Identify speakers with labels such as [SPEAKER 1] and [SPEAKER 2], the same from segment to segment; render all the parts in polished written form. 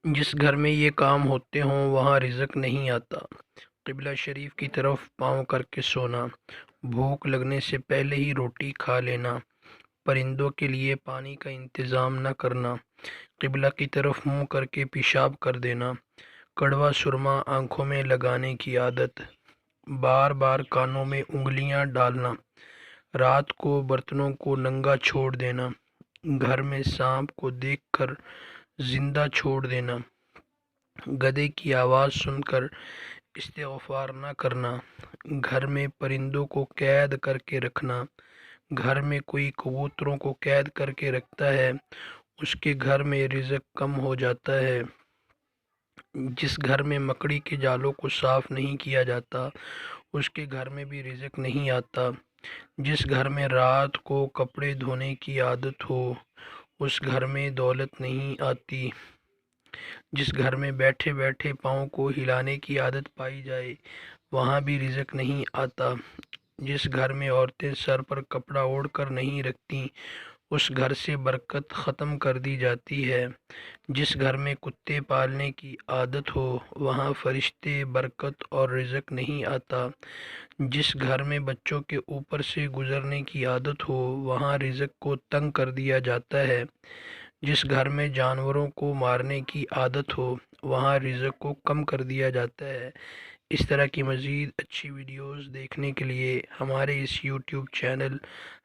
[SPEAKER 1] جس گھر میں یہ کام ہوتے ہوں وہاں رزق نہیں آتا۔ قبلہ شریف کی طرف پاؤں کر کے سونا، بھوک لگنے سے پہلے ہی روٹی کھا لینا، پرندوں کے لیے پانی کا انتظام نہ کرنا، قبلہ کی طرف منہ کر کے پیشاب کر دینا، کڑوا سرما آنکھوں میں لگانے کی عادت، بار بار کانوں میں انگلیاں ڈالنا، رات کو برتنوں کو ننگا چھوڑ دینا، گھر میں سانپ کو دیکھ کر زندہ چھوڑ دینا، گدھے کی آواز سن کر استغفار نہ کرنا، گھر میں پرندوں کو قید کر کے رکھنا، گھر میں کوئی کبوتروں کو قید کر کے رکھتا ہے اس کے گھر میں رزق کم ہو جاتا ہے۔ جس گھر میں مکڑی کے جالوں کو صاف نہیں کیا جاتا اس کے گھر میں بھی رزق نہیں آتا۔ جس گھر میں رات کو کپڑے دھونے کی عادت ہو اس گھر میں دولت نہیں آتی۔ جس گھر میں بیٹھے بیٹھے پاؤں کو ہلانے کی عادت پائی جائے وہاں بھی رزق نہیں آتا۔ جس گھر میں عورتیں سر پر کپڑا اوڑھ کر نہیں رکھتی اس گھر سے برکت ختم کر دی جاتی ہے۔ جس گھر میں کتے پالنے کی عادت ہو وہاں فرشتے، برکت اور رزق نہیں آتا۔ جس گھر میں بچوں کے اوپر سے گزرنے کی عادت ہو وہاں رزق کو تنگ کر دیا جاتا ہے۔ جس گھر میں جانوروں کو مارنے کی عادت ہو وہاں رزق کو کم کر دیا جاتا ہے۔ اس طرح کی مزید اچھی ویڈیوز دیکھنے کے لیے ہمارے اس یوٹیوب چینل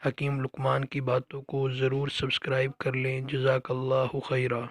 [SPEAKER 1] حکیم لقمان کی باتوں کو ضرور سبسکرائب کر لیں۔ جزاک اللہ خیرہ۔